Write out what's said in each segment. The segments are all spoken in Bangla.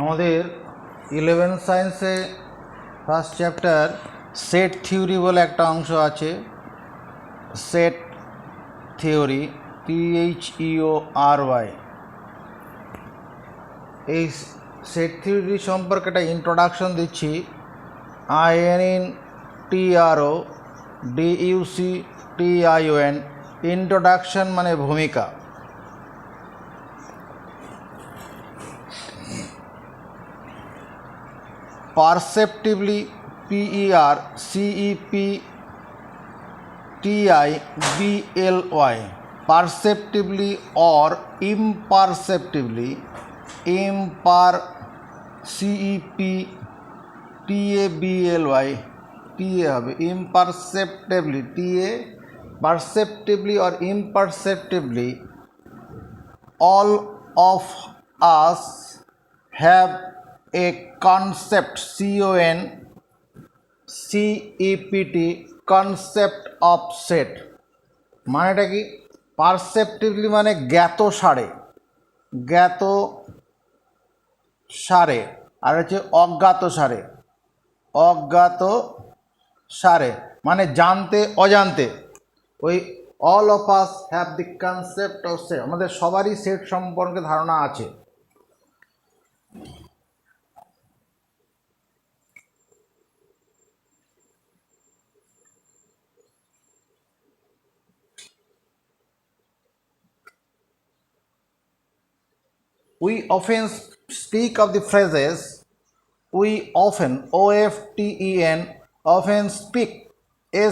আমাদের 11 সায়েন্সে ফার্স্ট চ্যাপ্টার সেট থিওরি বলে একটা অংশ আছে। Set theory THEORY। এই সেট থিওরি সম্পর্কে একটা ইন্ট্রোডাকশন দিচ্ছি। INTRODUCTION। ইন্ট্রোডাকশন মানে ভূমিকা। Perceptively, PERCEPTIBLY, perceptively or imperceptibly, CEPTABLY, হবে imperceptibly, perceptibly or imperceptibly, all of us have a concept, CONCEPT, concept of set। মানেটা কি? পারসেপটিভলি মানে জ্ঞাত সারে, আর হচ্ছে অজ্ঞাত সারে মানে জানতে অজান্তে। ওই all of us have the concept of set, আমাদের সবারই সেট সম্পর্কে ধারণা আছে। We often speak of the phrases, we often, OFTEN, often speak,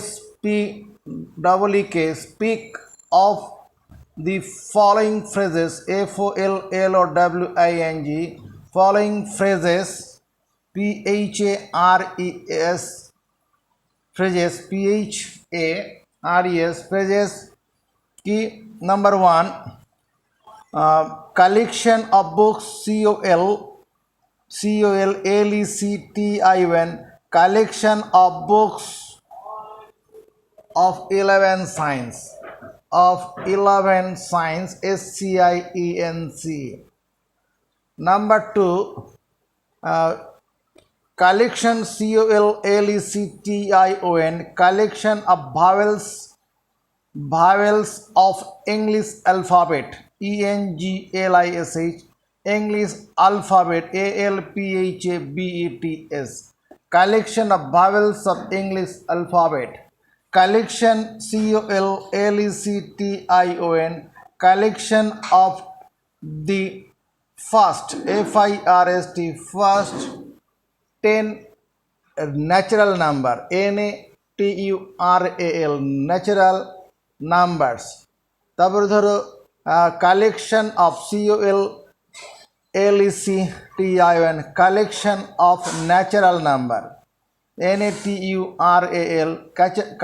SPEEK, speak of the following phrases, FOLLOWING, following phrases, PHARES, phrases, PHARES, phrases की number 1, collection of books, COLLECTION, collection of books of 11 science, SCIENC. Number 2, collection, COLLECTION, collection of vowels of English alphabet, ENGLISH, English alphabet, ALPHABETS, collection of vowels of English alphabet, collection, COLLECTION, collection of the first, FIRST, first 10 natural number, NATURAL, natural numbers। তারপরে ধরো collection of, COLLECTION, collection of natural number, NATURAL,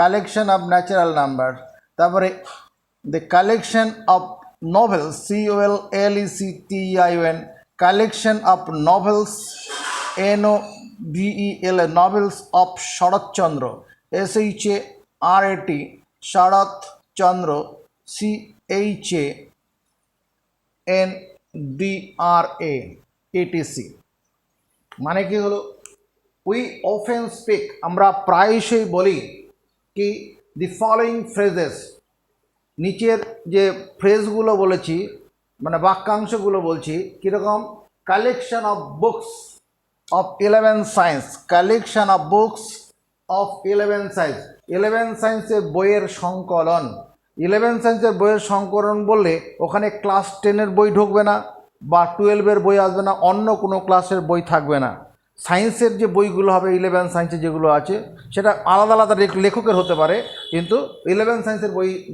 collection of natural number. তারপরে the collection of novels, COLLECTION, collection of novels, NOVEL, novels of Saratchandra, SHART, Saratchandra, CHANDRA, etc। মানে কি হলো? উই অফেন স্পিক, আমরা প্রায়শই বলি কি, দি ফলোয়িং ফ্রেজেস, নিচের যে ফ্রেজগুলো বলেছি মানে বাক্যাংশগুলো বলছি কীরকম, collection of books of 11 science, collection of books of 11 science, 11 সায়েন্সের বইয়ের সংকলন। 11 সায়েন্সের বইয়ের সংকলন বললে ওখানে ক্লাস 10-এর বই ঢুকবে না বা 12-এর বই আসবে না, অন্য কোনো ক্লাসের বই থাকবে না। সায়েন্সের যে বইগুলো হবে 11 সায়েন্সের যেগুলো আছে সেটা আলাদা আলাদা লেখকের হতে পারে, কিন্তু 11 সায়েন্সের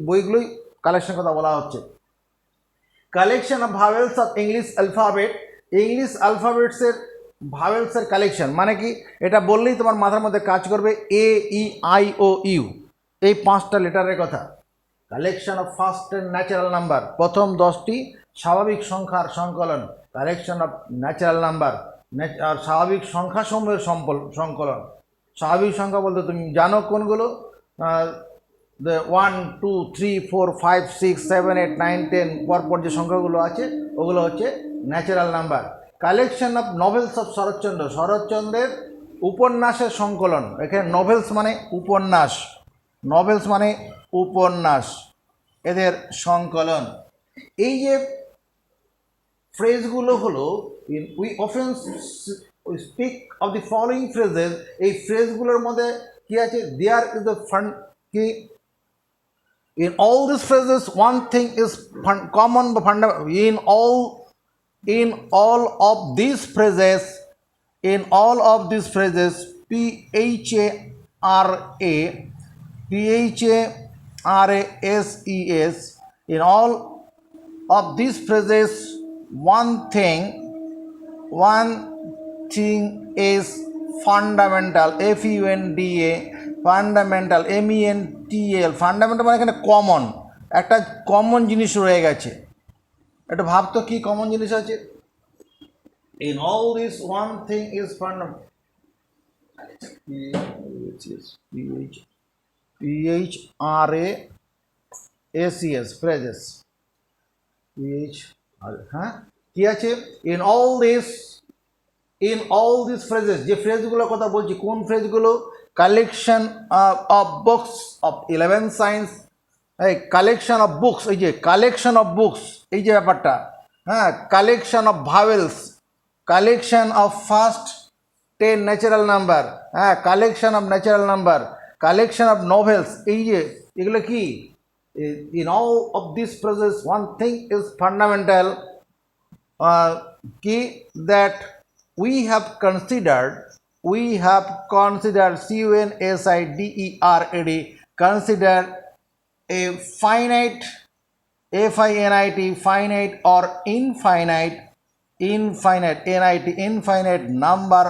বইগুলোই কালেকশন কথা বলা হচ্ছে। Collection of vowels of English alphabet, English অ্যালফাবেটসের ভাওয়েলসের কালেকশন মানে কি, এটা বললেই তোমার মাথার মধ্যে কাজ করবে AEIOU, এই 5টা লেটারের কথা। Collection of first 10 natural number, প্রথম 10টি স্বাভাবিক সংখ্যার সংকলন, কালেকশন অফ ন্যাচারাল নাম্বার, আর স্বাভাবিক সংখ্যাসমূহের সংকলন। স্বাভাবিক সংখ্যা বলতে তুমি জানো কোনগুলো, 1 2 3 4 5 6 7 8 9 10 পরপর যে সংখ্যাগুলো আছে ওগুলো হচ্ছে natural number. Collection of novels of Saratchandra, শরৎচন্দ্রের উপন্যাসের সংকলন। এখানে নভেলস মানে উপন্যাস, নভেলস মানে উপন্যাস, এদের সংকলন। এই যে ফ্রেজগুলো হলো, we often speak of the following phrases, এই ফ্রেজগুলোর মধ্যে কি আছে, দেয়ার ইজ দ্য ফান্ড কি, in all these phrases one thing is common but fundamental. In all of these phrases, in all of these phrases, PHARASES, in all of these phrases one thing is fundamental, FUNDA, fundamental, MENTAL, fundamental মানে এখানে কমন, একটা কমন জিনিস রয়ে গেছে। এটা ভাবতো কি কমন জিনিস আছে, in all this one thing is fundamental, PHRASES phrases, হ্যাঁ কি আছে, in all these phrases, যে ফ্রেজগুলোর কথা বলছি কোন ফ্রেজগুলো, collection of books of 11 science, এই কালেকশন অফ বুকস, এই যে কালেকশন অফ বুকস, এই যে ব্যাপারটা, হ্যাঁ, collection of vowels, collection of first 10 natural number, হ্যাঁ, collection of natural number, collection of novels, এই যে এগুলো কি, in all of these phrases one thing is fundamental, কি, that we have considered CONSIDERAD, consider a finite, finite or infinite number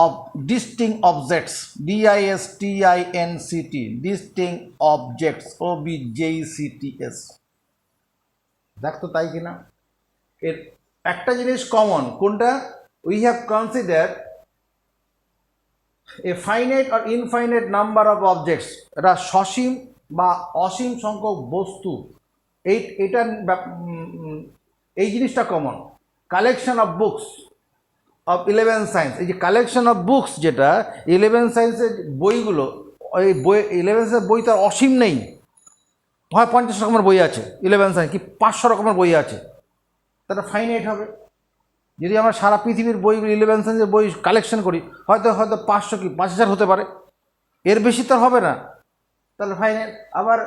of distinct objects, DISTINCT, distinct objects, OBJECTS। দেখতো তাই কিনা, এর একটা জিনিস কমন কোনটা, we have considered a finite or infinite number of objects, এটা সসীম বা অসীম সংখ্যক বস্তু, এটা এই জিনিসটা common. Collection of books of 11 science, এই যে কালেকশন অফ বুকস যেটা 11 সায়েন্সের বইগুলো, ওই বই 11 সায়েন্সের বই তার অসীম নেই, হয় 50 রকমের বই আছে 11 সায়েন্স, কি 500 রকমের বই আছে, তাটা ফাইনাইট হবে। যদি আমরা সারা পৃথিবীর বইগুলো 11 সায়েন্সের বই কালেকশন করি, হয়তো 500 কি 5000 হতে পারে, এর বেশি তো হবে না, তাহলে ফাইনাইট। আবার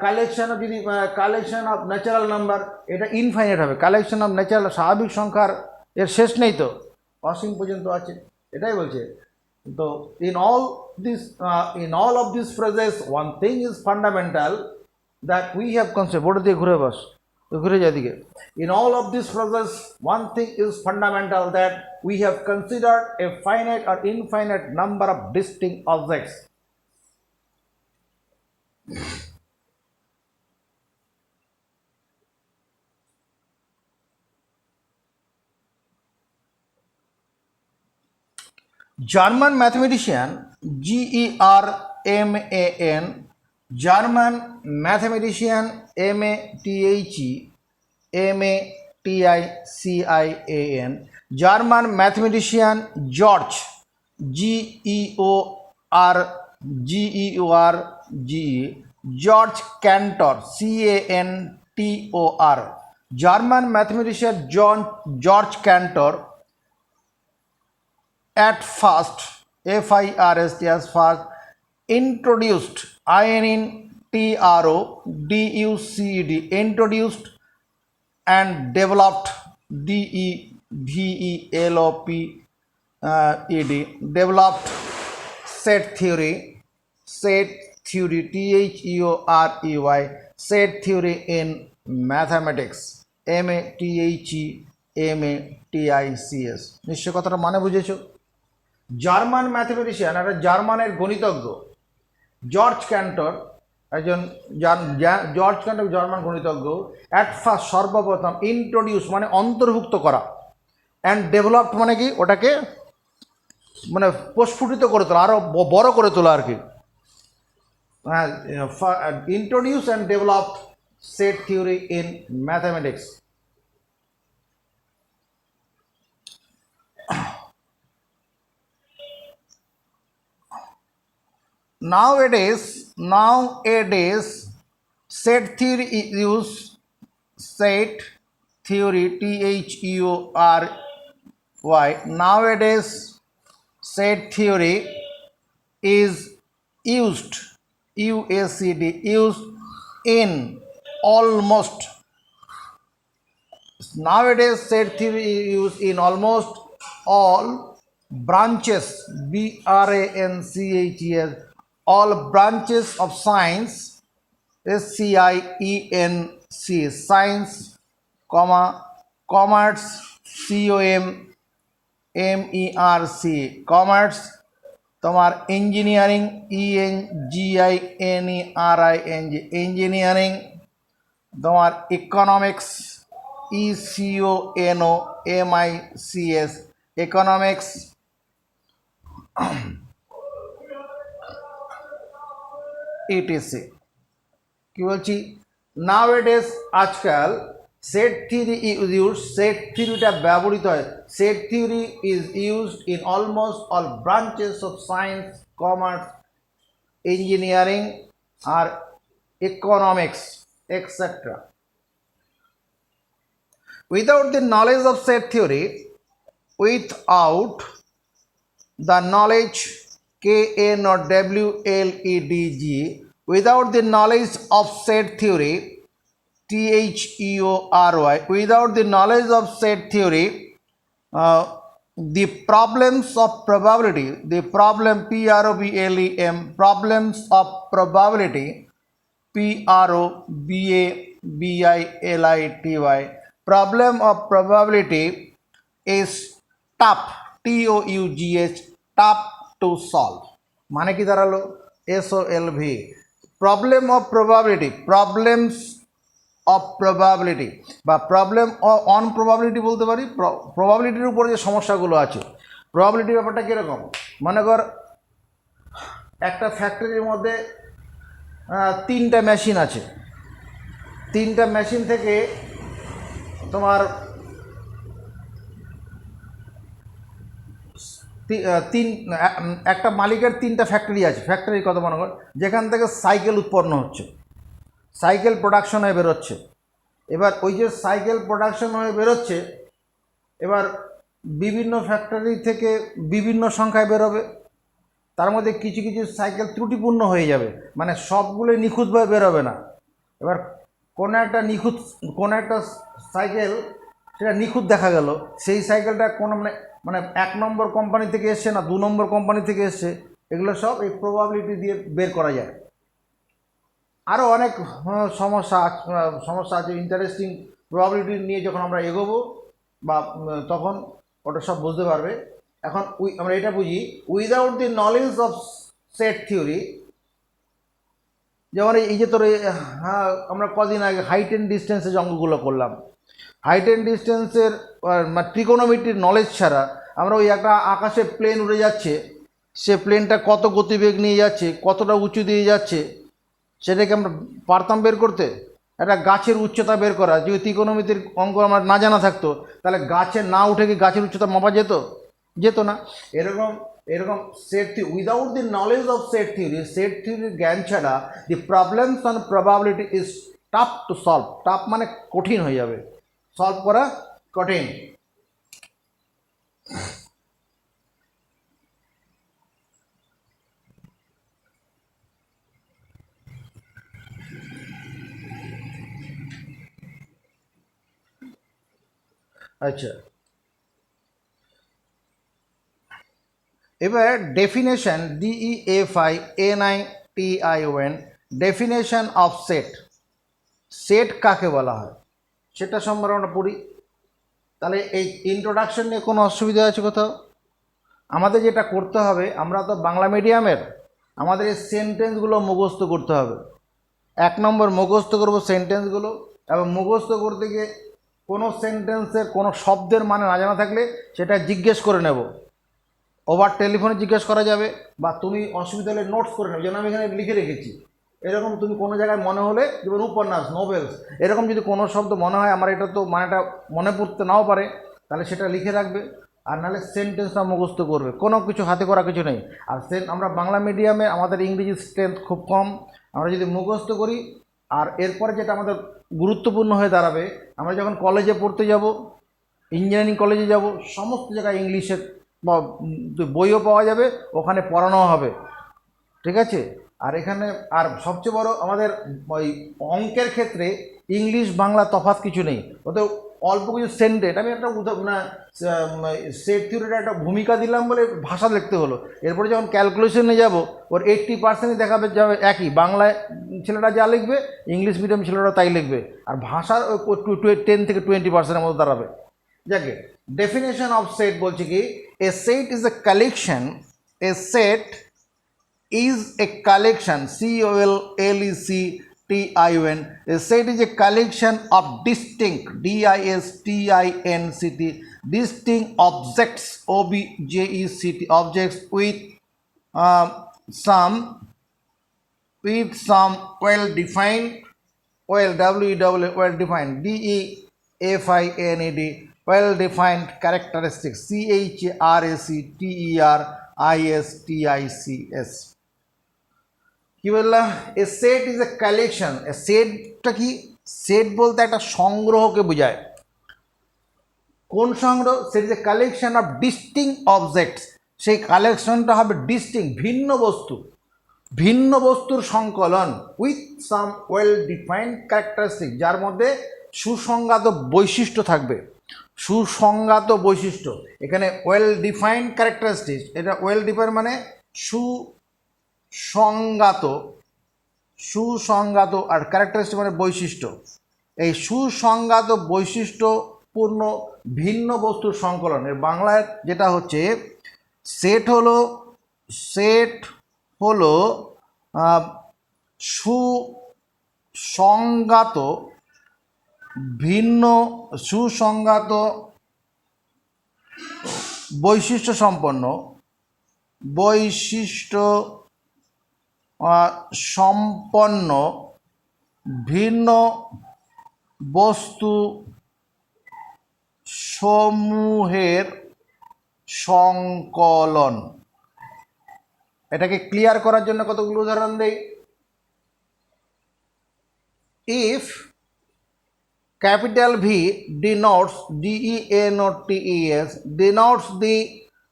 কালেকশন অফ, যদি কালেকশন অফ ন্যাচারাল নাম্বার, এটা ইনফাইনাইট হবে। কালেকশন অফ ন্যাচারাল, স্বাভাবিক সংখ্যার এর শেষ নেই তো, অসীম পর্যন্ত আছে, এটাই বলছে। তো in all of these phrases one thing is fundamental that we have considered, board দিয়ে ঘুরে বস, ঘুরে যায় দিকে, in all of these phrases one thing is fundamental that we have considered a finite or infinite number of distinct objects. German mathematician GERMAN, German mathematician MATHEMATICIAN, German mathematician George George Cantor CANTOR, German mathematician George Cantor at first, FIRST, as first, introduced, INTRODUCED, introduced and developed, DEVELOPED, developed set theory, THEORY, set theory in mathematics, MATHEMATICS। নিশ্চয় কথাটা মানে বুঝেছো। জার্মান ম্যাথমেটিশিয়ান, একটা জার্মানের গণিতজ্ঞ জর্জ ক্যান্টর, একজন জর্জ ক্যান্টর জার্মান গণিতজ্ঞ, অ্যাট ফার্স্ট, সর্বপ্রথম, ইন্ট্রোডিউস মানে অন্তর্ভুক্ত করা, অ্যান্ড ডেভেলপড মানে কি, ওটাকে মানে প্রস্ফুটিত করে তোলা, আরও বড় করে তোলা আর কি, হ্যাঁ, introduce and developed set theory in mathematics. nowadays set theory is used. Set theory, THEORY. Nowadays set theory is used, USED, used in almost. Nowadays set theory is used in almost all branches, BRANCHES, all branches of science, SCIENC, science, commerce, COMMERC, commerce, তোমার ইঞ্জিনিয়ারিং, ENGINERING, ইঞ্জিনিয়ারিং, তোমার ইকোনমিক্স, ECONOMICS, ইকোনমিক্স, ETC। কি বলছি, নাওএডেজ আজকাল সেট থিওরি ইউজ, সেট থিওরিটা ব্যবহৃত হয়। Set theory is used in almost all branches of science, commerce, engineering আর economics etcetera. Without the knowledge of set theory, without the knowledge, KNOWLEDG, without the knowledge of set theory, THEORY, without the knowledge of set theory, the problems of probability, the problem, PROBLEM, problems of probability, PROBABILITY, problem of probability is tough, TOUGH, tough to solve। মানে কি দাঁড়ালো, SOLV, problem of probability, problems of probability বা প্রবলেম অন প্রবাবিলিটি বলতে পারি। প্রবাবিলিটির উপরে যে সমস্যাগুলো আছে, প্রবাবিলিটির ব্যাপারটা কীরকম, মনে কর একটা ফ্যাক্টরির মধ্যে 3টা মেশিন আছে, 3টা মেশিন থেকে তোমার একটা মালিকের 3টা ফ্যাক্টরি আছে, ফ্যাক্টরির কথা মনে কর, যেখান থেকে সাইকেল উৎপন্ন হচ্ছে, সাইকেল প্রোডাকশন হয়ে বেরোচ্ছে। এবার ওই যে সাইকেল প্রোডাকশন হয়ে বেরোচ্ছে, এবার বিভিন্ন ফ্যাক্টরি থেকে বিভিন্ন সংখ্যায় বেরোবে, তার মধ্যে কিছু কিছু সাইকেল ত্রুটিপূর্ণ হয়ে যাবে, মানে সবগুলোই নিখুঁতভাবে বেরোবে না। এবার কোনো একটা সাইকেল সেটা নিখুঁত দেখা গেল, সেই সাইকেলটা কোনো মানে 1 নম্বর কোম্পানি থেকে এসছে না 2 নম্বর কোম্পানি থেকে এসছে, এগুলো সব এই প্রবাবিলিটি দিয়ে বের করা যায়। আরও অনেক সমস্যা আছে ইন্টারেস্টিং, প্রবাবিলিটি নিয়ে যখন আমরা এগোবো বা তখন ওটা সব বুঝতে পারবে। এখন আমরা এটা বুঝি, without the knowledge of set theory, যেমন এই যে তোর আমরা কদিন আগে হাইট অ্যান্ড ডিস্টেন্সের যে অঙ্কগুলো করলাম, হাইট অ্যান্ড ডিস্টেন্সের ট্রিগোনোমেট্রির নলেজ ছাড়া আমরা ওই একটা আকাশে প্লেন উড়ে যাচ্ছে, সে প্লেনটা কত গতিবেগ নিয়ে যাচ্ছে, কতটা উঁচু দিয়ে যাচ্ছে, সেটাকে আমরা পারতাম বের করতে? একটা গাছের উচ্চতা বের করা, যদি ত্রিকোণমিতির অঙ্ক আমার না জানা থাকতো, তাহলে গাছে না উঠে কি গাছের উচ্চতা মাপা যেত না। এরকম set theory, without the knowledge of set থিওরির জ্ঞান ছাড়া the problems on probability is tough to solve. Tough মানে কঠিন হয়ে যাবে, সলভ করা কঠিন। আচ্ছা, এবার definition, DEFINITION, definition of set. Set কাকে বলা হয় সেটা সম্পর্কে আমরা পড়ি। তাহলে এই ইন্ট্রোডাকশন নিয়ে কোনো অসুবিধা আছে কোথাও? আমাদের যেটা করতে হবে, আমরা তো বাংলা মিডিয়ামের, আমাদের এই সেন্টেন্সগুলো মুখস্থ করতে হবে। 1 নম্বর মুখস্থ করব সেন্টেন্সগুলো, এবং মুখস্থ করতে গিয়ে কোনো সেন্টেন্সের কোনো শব্দের মানে না জানা থাকলে সেটা জিজ্ঞেস করে নেব, ওভার টেলিফোনে জিজ্ঞেস করা যাবে, বা তুমি অসুবিধা হলে নোটস করে নেবে, যেন আমি এখানে লিখে রেখেছি। এরকম তুমি কোনো জায়গায় মনে হলে, যেমন উপন্যাস, নোভেলস, এরকম যদি কোনো শব্দ মনে হয় আমার এটা তো মানেটা মনে পড়তে নাও পারে, তাহলে সেটা লিখে রাখবে। আর নাহলে সেন্টেন্সটা মুখস্থ করবে, কোনো কিছু হাতে করা কিছু নেই। আর আমরা বাংলা মিডিয়ামে আমাদের ইংরেজি স্ট্রেংথ খুব কম, আমরা যদি মুখস্থ করি আর এরপরে যেটা আমাদের গুরুত্বপূর্ণ হয়ে দাঁড়াবে, আমরা যখন কলেজে পড়তে যাব, ইঞ্জিনিয়ারিং কলেজে যাব, সমস্ত জায়গায় ইংলিশের বইও পাওয়া যাবে, ওখানে পড়ানো হবে, ঠিক আছে। আর এখানে আর সবচেয়ে বড় আমাদের ওই অঙ্কের ক্ষেত্রে ইংলিশ বাংলা তফাৎ কিছু নেই, ওতে অল্প কিছু সেন্টেন্স, আমি একটা সেট থিওরিটা একটা ভূমিকা দিলাম বলে ভাষা লিখতে হলো, এরপরে যখন ক্যালকুলেশনে যাব ওর 80% দেখাবে যাবে একই, বাংলায় ছেলেটা যা লিখবে ইংলিশ মিডিয়াম ছেলেরা তাই লিখবে, আর ভাষার 10 থেকে 20%-এর মতো দাঁড়াবে। যাকে ডেফিনেশন অফ সেট বলছে কি, a set is a collection, a set is a collection, COLLECTION. A set is a collection of distinct, DISTINCT, distinct objects, OBJECT, objects with some well defined, well well defined, DEFINED, well defined characteristics, CHRACTERISTICS. কি বললাম, এ সেট ইজ এ কালেকশন। এ সেটটা কি, সেট বলতে একটা সংগ্রহকে বোঝায়। কোন সংগ্রহ? Set is a collection of distinct objects, সেই কালেকশনটা হবে ডিস্টিংক্ট, ভিন্ন বস্তু, ভিন্ন বস্তুর সংকলন, with some well defined characteristic, যার মধ্যে সুসংজ্ঞাত বৈশিষ্ট্য থাকবে, সুসংজ্ঞাত বৈশিষ্ট্য। এখানে ওয়েল ডিফাইন্ড ক্যারেক্টারিস্টিক, এটা ওয়েল ডিফাইন মানে সুসংজ্ঞাত, সুসংজ্ঞাত, আর ক্যারেক্টারিস্টিক মানে বৈশিষ্ট্য। এই সুসংজ্ঞাত বৈশিষ্ট্যপূর্ণ ভিন্ন বস্তুর সংকলন, এর বাংলায় যেটা হচ্ছে সেট হলো, সেট হলো সুসংজ্ঞাত ভিন্ন, সুসংজ্ঞাত বৈশিষ্ট্য সম্পন্ন, বৈশিষ্ট্য সম্পন্ন ভিন্ন বস্তু সমূহের সংকলন। এটাকে ক্লিয়ার করার জন্য কতগুলো উদাহরণ দেই। If capital V denotes, DENOTES, denotes the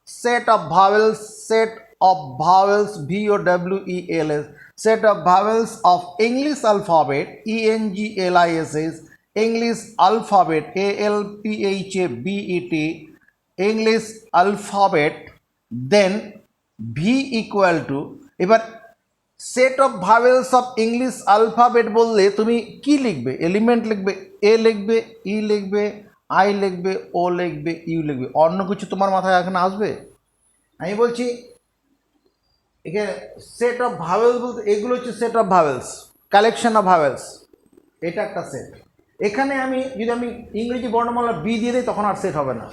set of vowels, set of vowels, VOWELS, set of vowels of English alphabet, ENGLISS, English alphabet, ALPHABET, English alphabet, then V equal to, এবার set of vowels of English alphabet বললে তুমি কি লিখবে? এলিমেন্ট লিখবে, এ লিখবে, ই লিখবে, আই লিখবে, ও লিখবে, ইউ লিখবে, অন্য কিছু তোমার মাথায় এখানে আসবে? আমি বলছি এখানে সেট অফ ভাওয়েলস বলতে এগুলো হচ্ছে set of vowels, collection of vowels, এটা একটা সেট। এখানে যদি আমি ইংরেজি বর্ণমালা বি দিয়ে দিই তখন আর সেট হবে না।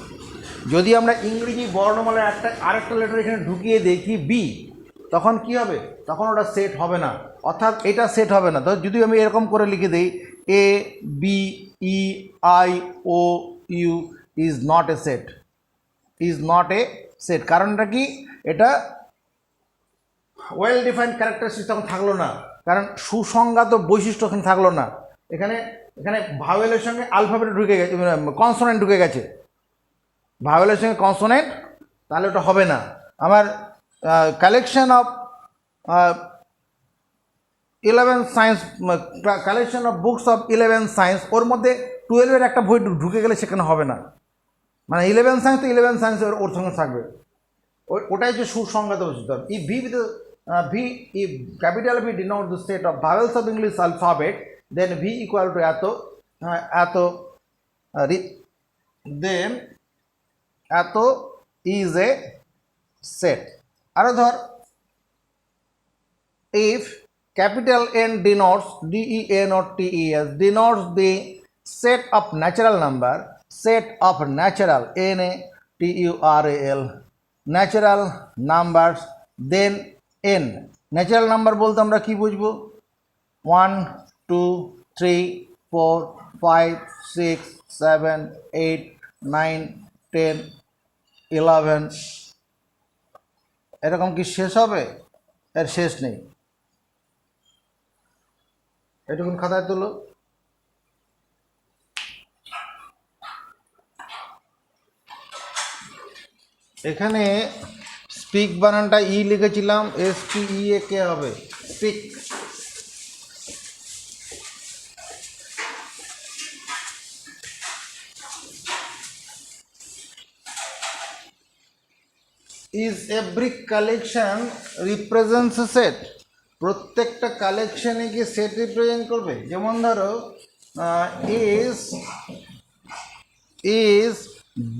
যদি আমরা ইংরেজি বর্ণমালার আরেকটা লেটার এখানে ঢুকিয়ে দিই কি বি, তখন কি হবে? তখন ওটা সেট হবে না, অর্থাৎ এটা সেট হবে না। তো যদি আমি এরকম করে লিখে দিই A B E I O U is not a set, is not a set. কারণটা কি? এটা ওয়েল ডিফাইন্ড ক্যারেক্টারিস্টিক তখন থাকলো না, কারণ সুসংজ্ঞাত বৈশিষ্ট্য এখানে থাকলো না। এখানে ভাওয়েলের সঙ্গে আলফাবেট ঢুকে গেছে, কনসোনেন্ট ঢুকে গেছে, ভাওয়েলের সঙ্গে কনসোনেন্ট, তাহলে ওটা হবে না। আমার collection of 11 science, collection of books of 11 science, ওর মধ্যে 12-এর একটা বই ঢুকে গেলে সেখানে হবে না, মানে 11 সায়েন্স তো 11 সায়েন্স ওর সঙ্গে থাকবে, ওটাই হচ্ছে সুসংজ্ঞাত বৈশিষ্ট্য। E V with V, if capital V denotes the set of vowels of English alphabet, then V equal to then এত is a set. আরো ধর, if capital N denotes, DENOTES, denotes the set of natural number, set of natural, NATURAL, natural numbers, then N, natural number বলতে আমরা কি বুঝবো? 1 2 3 4 5 6 7 8 9 10 11 এরকম কি শেষ হবে? এর শেষ নেই। এটুকুন খাতায় তুলো। এখানে স্পিক বানানটা ই লিখেছিলাম, SPEAK হবে speak. Is every collection represents A set. প্রত্যেকটা কালেকশনে কি সেট রিপ্রেজেন্ট করবে? যেমন ধরো is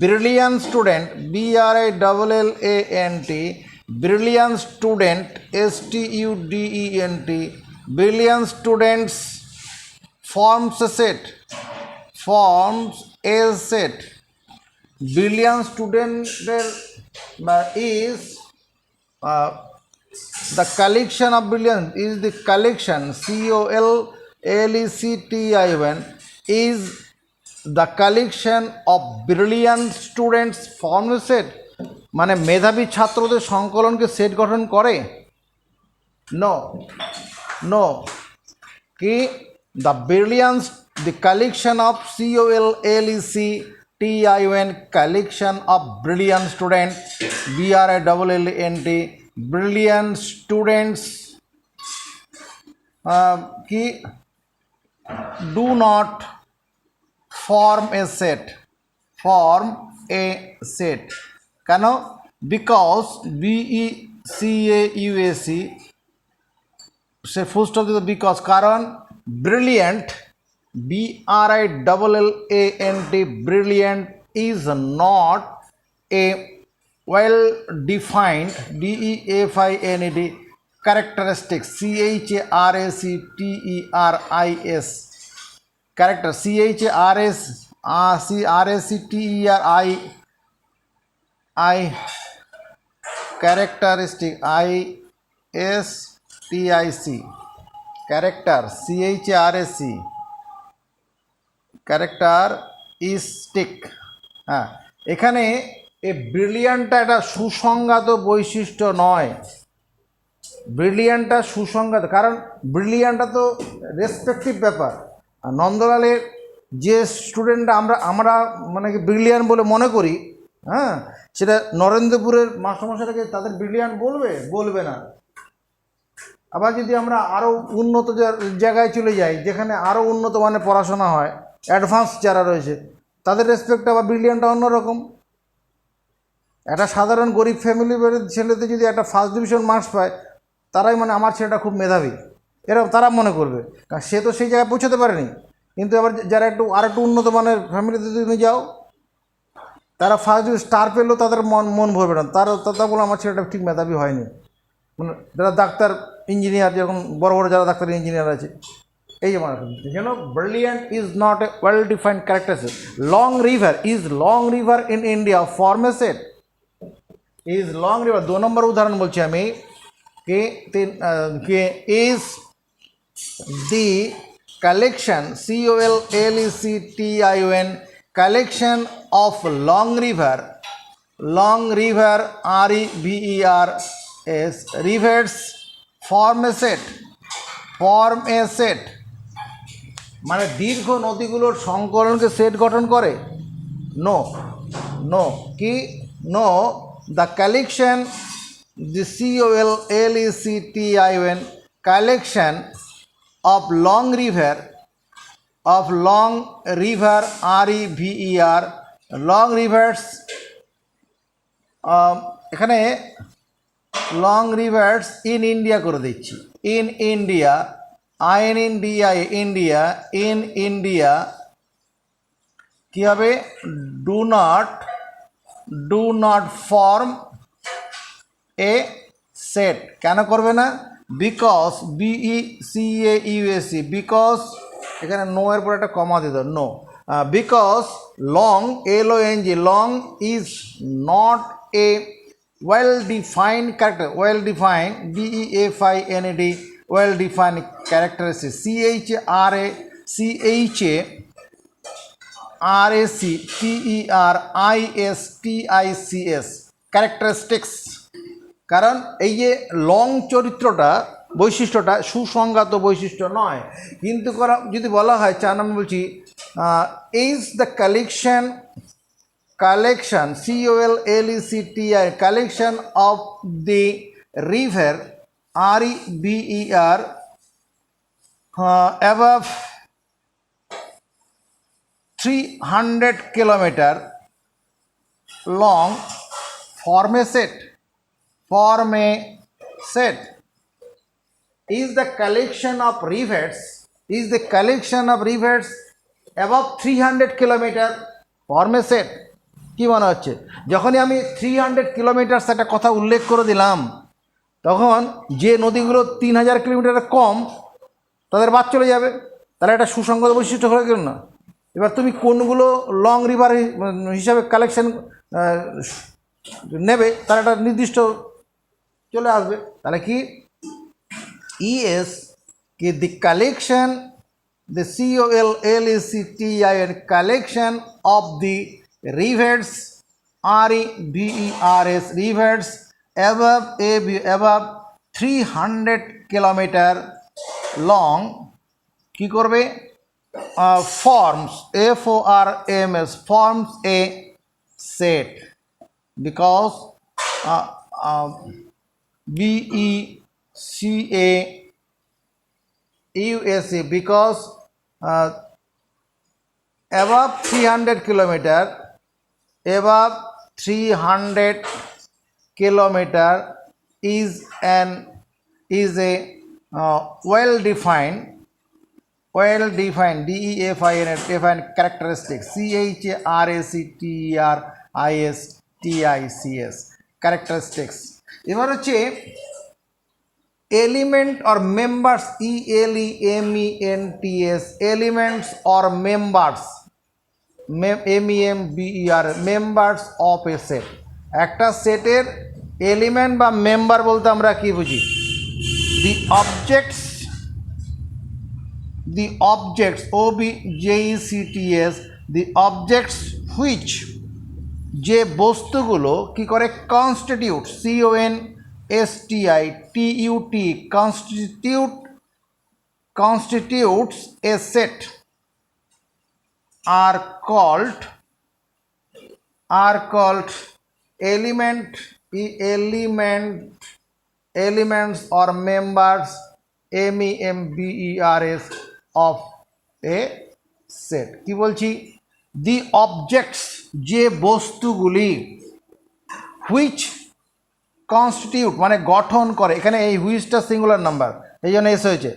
brilliant student, BRILLANT, brilliant student, STUDENT, brilliant students forms a set, brilliant student is the collection of brilliant is the collection, COLLECTION is the collection of brilliant students form a set। মানে মেধাবী ছাত্রদের সংকলনকে সেট গঠন করে? নো কি the brilliant, the collection of COLLECTION, collection of brilliant student, BRILLANT, brilliant students কি do not form a set কেন? Because BECAUSE say full stop দিত, বিকজ কারণ brilliant BRILLANT brilliant is not a well defined DEFINED characteristic, CHARACTERIS character, CHARACTERI characteristic, ISTIC character, CHRAC characteristic। হ্যাঁ, এখানে এই ব্রিলিয়ান্টটা একটা সুসংজ্ঞাত বৈশিষ্ট্য নয়। ব্রিলিয়ান্টটা সুসংজ্ঞাত, কারণ ব্রিলিয়ান্টটা তো রেসপেক্টিভ ব্যাপার। আর নন্দলালের যে স্টুডেন্টটা আমরা মানে কি ব্রিলিয়ান্ট বলে মনে করি, হ্যাঁ, সেটা নরেন্দ্রপুরের মাস্টারমশাইটাকে তাদের ব্রিলিয়ান্ট বলবে না। আবার যদি আমরা আরও উন্নত জায়গায় চলে যাই, যেখানে আরও উন্নত মানের পড়াশোনা হয়, অ্যাডভান্স যারা রয়েছে, তাদের রেসপেক্ট আবার ব্রিলিয়ান্টটা অন্যরকম। একটা সাধারণ গরিব ফ্যামিলির ছেলেতে যদি একটা ফার্স্ট ডিভিশন মার্কস পায়, তারাই মানে আমার ছেলেটা খুব মেধাবী, এরকম তারা মনে করবে, কারণ সে তো সেই জায়গায় পৌঁছাতে পারেনি। কিন্তু আবার যারা আরেকটু উন্নত মানের ফ্যামিলিতে যদি তুমি যাও, তারা ফার্স্ট যদি স্টার পেলেও তাদের মন ভরবে না, তারা বলে আমার ছেলেটা ঠিক মেধাবী হয়নি। মানে যারা ডাক্তার ইঞ্জিনিয়ার, যেরকম বড় বড় যারা ডাক্তার ইঞ্জিনিয়ার আছে, এই যে মানে brilliant is not A well defined characteristic. Long river in India form a set, is long river. 2 নম্বর উদাহরণ বলছি আমি, is the collection, COLLECTION, collection of long river REVERS rivers form a set। মানে দীর্ঘ নদীগুলোর সংকলনকে সেট গঠন করে? নো কি no, the collection, the COLLECTION, collection of long river REVER long rivers, এখানে লং রিভার্স ইন ইন্ডিয়া করে দিচ্ছি, ইন ইন্ডিয়া, ইন ইন্ডিয়া কী হবে? Do not form a set. কেন করবে না? বিকজ BECAUSE, বিকজ এখানে নো এর পর একটা কমা দিত, no, because long LONG long is not a well defined character, well defined DEFINED well defined characteristic, CHRACTERIS CHARACTERISTICS characteristics. কারণ এই যে লং চরিত্রটা বৈশিষ্ট্যটা সুসংজ্ঞাত বৈশিষ্ট্য নয়, কিন্তু যদি বলা হয় 4 নম্বর বলছি is the collection collection of the river REVER above 300 kilometer long form a set is the collection of rivers above 300 kilometer form a set। কি মনে হচ্ছে যখনই আমি 300 কিলোমিটার একটা কথা উল্লেখ করে দিলাম, তখন যে নদীগুলো 3000 কিলোমিটারের কম তাদের বাদ চলে যাবে, তাহলে একটা সুসংগত বৈশিষ্ট্য হয়ে গেল না। এবার তুমি কোনগুলো লং রিভার হিসাবে কালেকশন নেবে তার একটা নির্দিষ্ট চলে আসবে। তাহলে কি ইএস কি দি collection the COLLECTION collection of the rivers REVERS rivers above 300 kilometer long কি করবে forms forms a set because BECAUSE because above 300 kilometer is a well defined defined characteristics CHARACTERISTICS characteristics। এবার হচ্ছে element or members ELEMENTS elements or members members of a set। একটা সেটের এলিমেন্ট বা মেম্বার বলতে আমরা কি বুঝি the objects OBJECTS the objects which যে বস্তুগুলো কি করে constitute constitutes a set are called elements or members MEMBERS of a set। কি বলছি the objects যে বস্তুগুলি which constitute মানে গঠন করে, এখানে এই হুইচটা সিঙ্গুলার নাম্বার এই জন্য এসে হয়েছে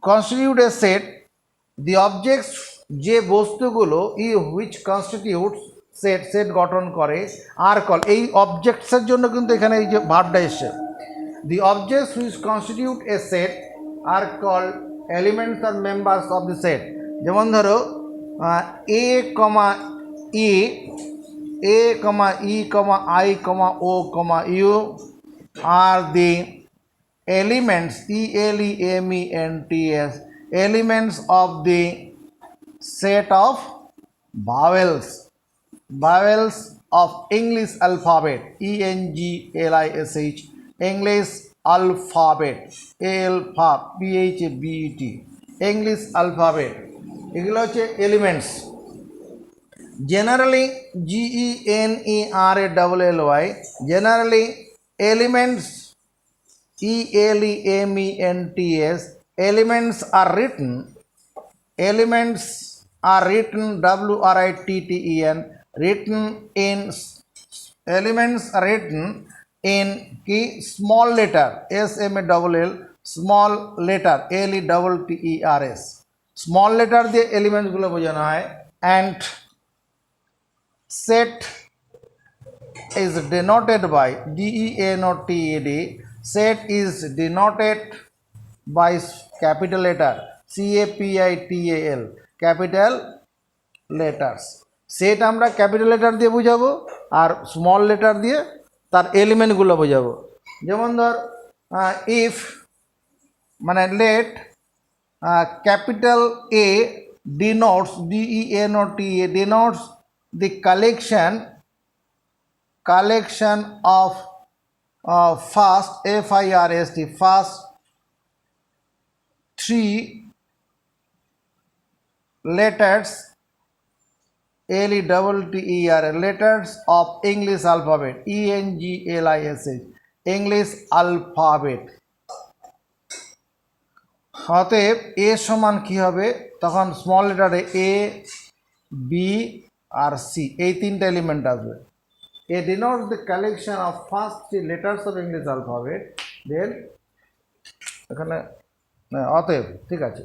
constitute a set the objects যে বস্তুগুলো which constitutes সেট গঠন করে আর কল এই অবজেক্টসের জন্য কিন্তু এখানে এই যে ভার্বটা এসছে the objects which constitute a set are called elements or members of the set। যেমন ধরো A, E, I, O, U are the elements ELEMENTS elements of the set of vowels of English alphabet ENGLISH English alphabet ALPHABET English alphabet এগুলো হচ্ছে elements. generally GENERALLY generally elements ELEMENTS elements are written WRITTEN written in elements are written in key small letter SMALL small letter LETTERS small letter দিয়ে এলিমেন্টস গুলো বোঝানো হয়। and set is denoted by DENOTED set is denoted by capital letter CAPITAL capital letters। Set আমরা ক্যাপিটাল লেটার দিয়ে বোঝাবো আর স্মল লেটার দিয়ে তার এলিমেন্টগুলো বোঝাবো। যেমন ধর ইফ মানে let capital A denotes, D-E-N-O-T-A, denotes the collection of first, F-I-R-S-T, first three letters, L-E-T-T-E-R, letters of English alphabet, E-N-G-L-I-S-H, English alphabet। অতএব এ সমান কি হবে, তখন স্মল লেটারে এ, বি আর সি, এই তিনটা এলিমেন্ট আসবে। A denotes the collection of first three letters of English alphabet, then এখানে অতএব, ঠিক আছে।